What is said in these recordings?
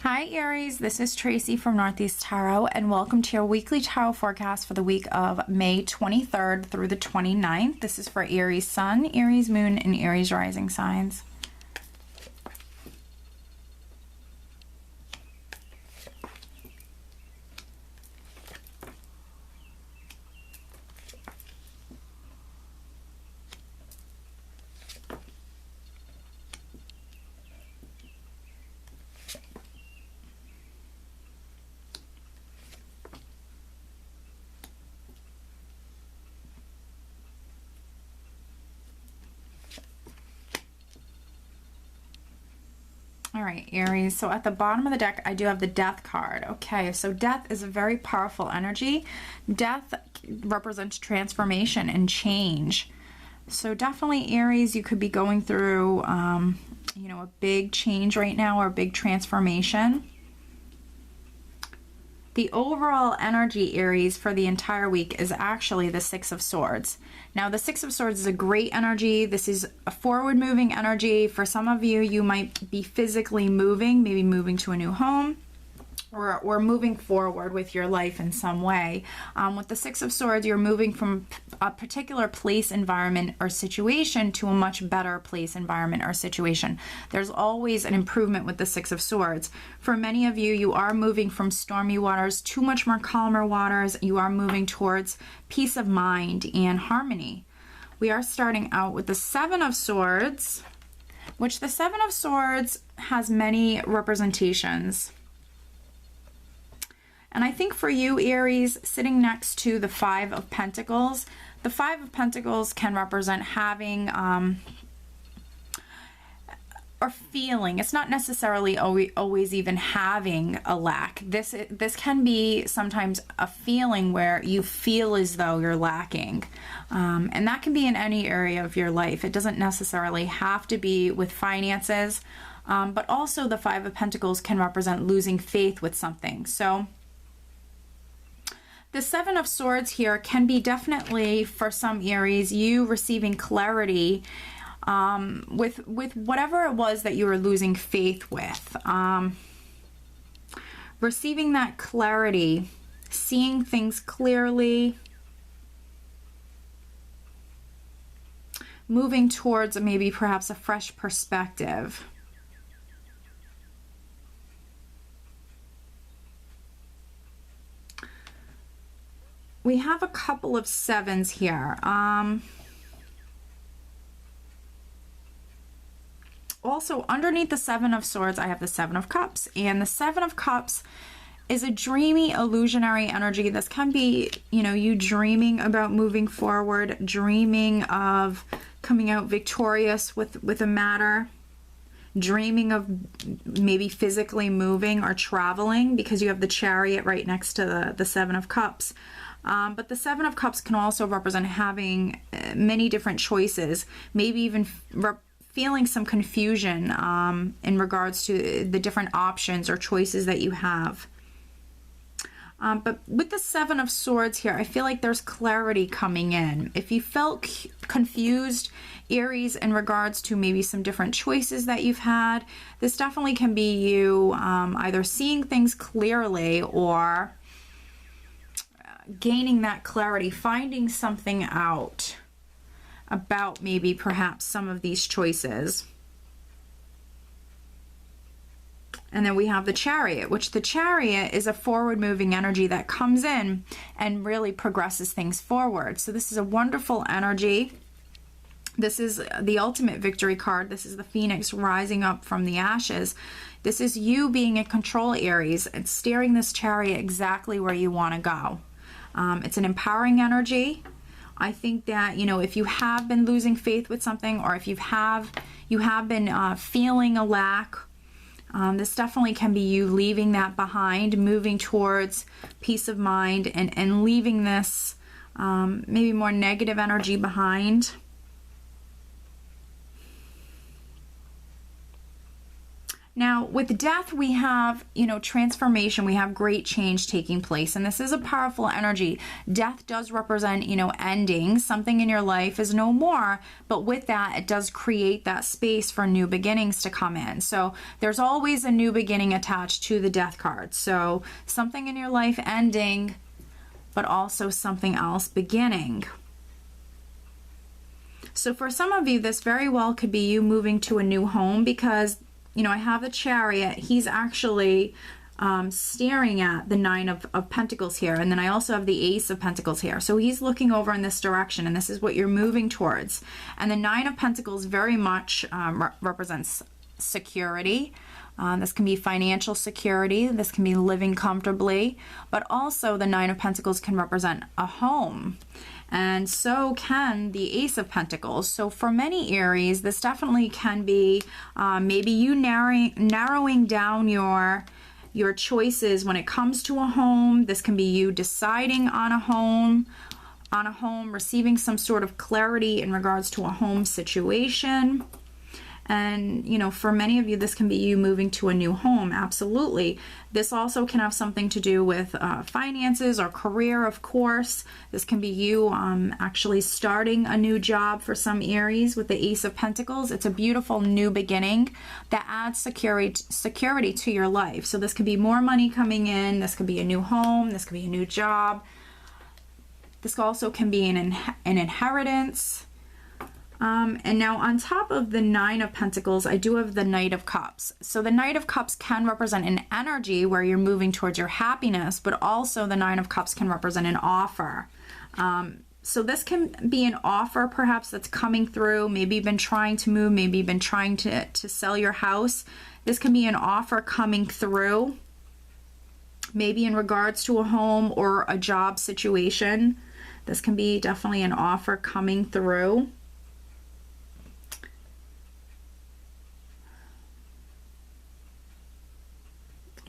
Hi Aries, this is Tracy from Northeast Tarot and welcome to your weekly tarot forecast for the week of May 23rd through the 29th. This is for Aries Sun, Aries Moon, and Aries Rising signs. All right, Aries, so at the bottom of the deck, I do have the Death card. Okay, so Death is a very powerful energy. Death represents transformation and change. So definitely, Aries, you could be going through, a big change right now or a big transformation. The overall energy, Aries, for the entire week is actually the Six of Swords. Now, the Six of Swords is a great energy. This is a forward-moving energy. For some of you, you might be physically moving, maybe moving to a new home, or moving forward with your life in some way. With the Six of Swords, you're moving from a particular place, environment, or situation to a much better place, environment, or situation. There's always an improvement with the Six of Swords. For many of you, you are moving from stormy waters to much more calmer waters. You are moving towards peace of mind and harmony. We are starting out with the Seven of Swords, which the Seven of Swords has many representations. And I think for you, Aries, sitting next to the Five of Pentacles, the Five of Pentacles can represent having or feeling. It's not necessarily always even having a lack. This can be sometimes a feeling where you feel as though you're lacking. And that can be in any area of your life. It doesn't necessarily have to be with finances, but also the Five of Pentacles can represent losing faith with something. So the Seven of Swords here can be definitely, for some Aries, you receiving clarity with whatever it was that you were losing faith with. Receiving that clarity, seeing things clearly, moving towards maybe perhaps a fresh perspective. We have a couple of sevens here. Also, underneath the Seven of Swords, I have the Seven of Cups. And the Seven of Cups is a dreamy, illusionary energy. This can be, you dreaming about moving forward, dreaming of coming out victorious with a matter, dreaming of maybe physically moving or traveling, because you have the Chariot right next to the Seven of Cups. But the Seven of Cups can also represent having many different choices, maybe even feeling some confusion in regards to the different options or choices that you have. But with the Seven of Swords here, I feel like there's clarity coming in. If you felt confused, Aries, in regards to maybe some different choices that you've had, this definitely can be you either seeing things clearly or gaining that clarity, finding something out about maybe perhaps some of these choices. And then we have the Chariot, which the Chariot is a forward-moving energy that comes in and really progresses things forward. So this is a wonderful energy. This is the ultimate victory card. This is the Phoenix rising up from the ashes. This is you being in control, Aries, and steering this Chariot exactly where you want to go. It's an empowering energy. I think that, if you have been losing faith with something, or if you have been feeling a lack, this definitely can be you leaving that behind, moving towards peace of mind, and leaving this maybe more negative energy behind. Now, with death, we have, transformation. We have great change taking place. And this is a powerful energy. Death does represent, ending. Something in your life is no more. But with that, it does create that space for new beginnings to come in. So there's always a new beginning attached to the death card. So something in your life ending, but also something else beginning. So for some of you, this very well could be you moving to a new home, because I have the Chariot. He's actually staring at the Nine of Pentacles here. And then I also have the Ace of Pentacles here. So he's looking over in this direction, and this is what you're moving towards. And the Nine of Pentacles very much represents security. This can be financial security. This can be living comfortably. But also the Nine of Pentacles can represent a home. And so can the Ace of Pentacles. So for many Aries, this definitely can be maybe you narrowing down your choices when it comes to a home. This can be you deciding on a home, receiving some sort of clarity in regards to a home situation. And, for many of you, this can be you moving to a new home. Absolutely. This also can have something to do with finances or career, of course. This can be you actually starting a new job for some Aries with the Ace of Pentacles. It's a beautiful new beginning that adds security to your life. So this could be more money coming in. This could be a new home. This could be a new job. This also can be an inheritance. And now on top of the Nine of Pentacles, I do have the Knight of Cups. So the Knight of Cups can represent an energy where you're moving towards your happiness, but also the Nine of Cups can represent an offer. So this can be an offer perhaps that's coming through. Maybe you've been trying to move, maybe you've been trying to sell your house. This can be an offer coming through, maybe in regards to a home or a job situation. This can be definitely an offer coming through.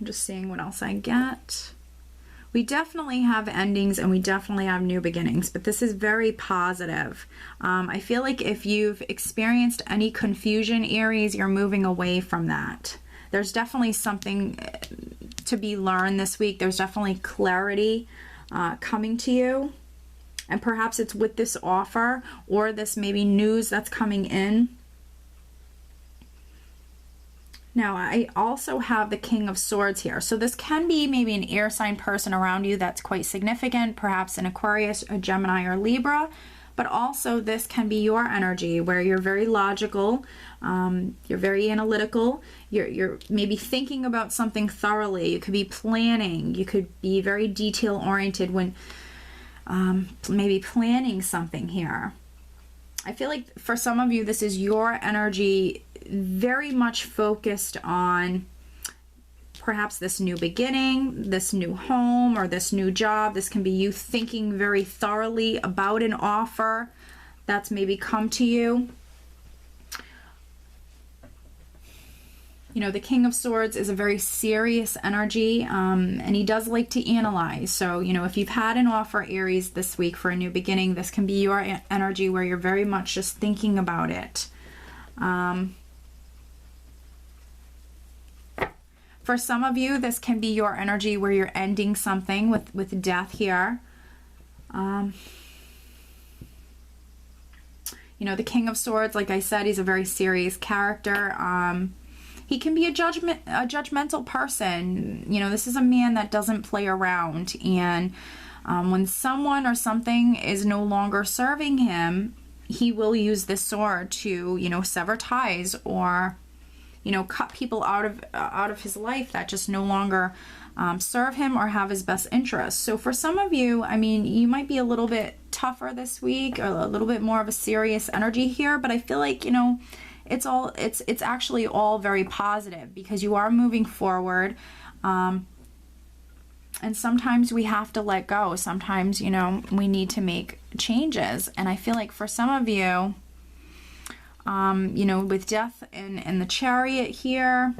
I'm just seeing what else I get. We definitely have endings and we definitely have new beginnings, but this is very positive. I feel like if you've experienced any confusion, Aries, you're moving away from that. There's definitely something to be learned this week. There's definitely clarity coming to you. And perhaps it's with this offer or this maybe news that's coming in. Now, I also have the King of Swords here. So this can be maybe an air sign person around you that's quite significant, perhaps an Aquarius, a Gemini, or Libra. But also this can be your energy where you're very logical, you're very analytical, you're maybe thinking about something thoroughly. You could be planning, you could be very detail-oriented when maybe planning something here. I feel like for some of you, this is your energy very much focused on perhaps this new beginning, this new home, or this new job. This can be you thinking very thoroughly about an offer that's maybe come to you. The King of Swords is a very serious energy, and he does like to analyze. So, if you've had an offer, Aries, this week for a new beginning, this can be your energy where you're very much just thinking about it. For some of you, this can be your energy where you're ending something with death here. The King of Swords, like I said, he's a very serious character. He can be a judgmental person. This is a man that doesn't play around. And when someone or something is no longer serving him, he will use this sword to, sever ties or, cut people out of his life that just no longer serve him or have his best interests. So for some of you, you might be a little bit tougher this week, or a little bit more of a serious energy here, but I feel like, it's actually all very positive because you are moving forward. And sometimes we have to let go. Sometimes, we need to make changes. And I feel like for some of you, with death and the Chariot here,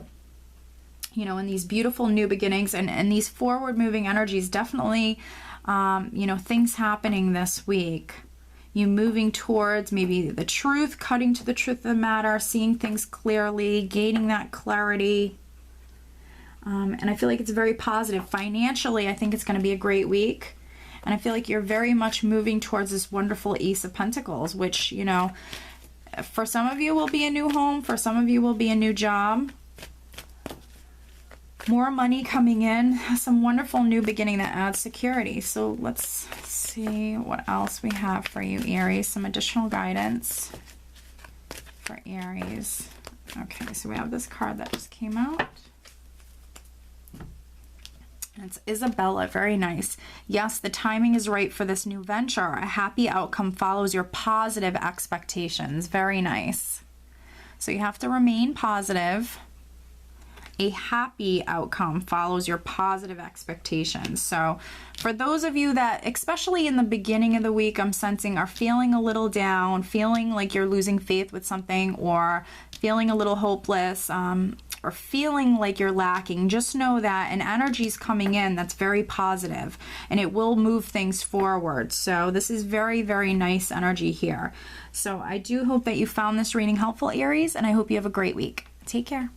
and these beautiful new beginnings and these forward moving energies, definitely, things happening this week. you moving towards maybe the truth, cutting to the truth of the matter, seeing things clearly, gaining that clarity. And I feel like it's very positive. Financially, I think it's going to be a great week. And I feel like you're very much moving towards this wonderful Ace of Pentacles, which, you know, for some of you will be a new home. For some of you will be a new job. More money coming in. Some wonderful new beginning that adds security. So let's see what else we have for you, Aries. Some additional guidance for Aries. Okay, so we have this card that just came out. It's Isabella. Very nice. Yes, the timing is right for this new venture. A happy outcome follows your positive expectations. Very nice. So you have to remain positive. A happy outcome follows your positive expectations. So for those of you that, especially in the beginning of the week, I'm sensing are feeling a little down, feeling like you're losing faith with something, or feeling a little hopeless, or feeling like you're lacking, just know that an energy is coming in that's very positive, and it will move things forward. So this is very, very nice energy here. So I do hope that you found this reading helpful, Aries, and I hope you have a great week. Take care.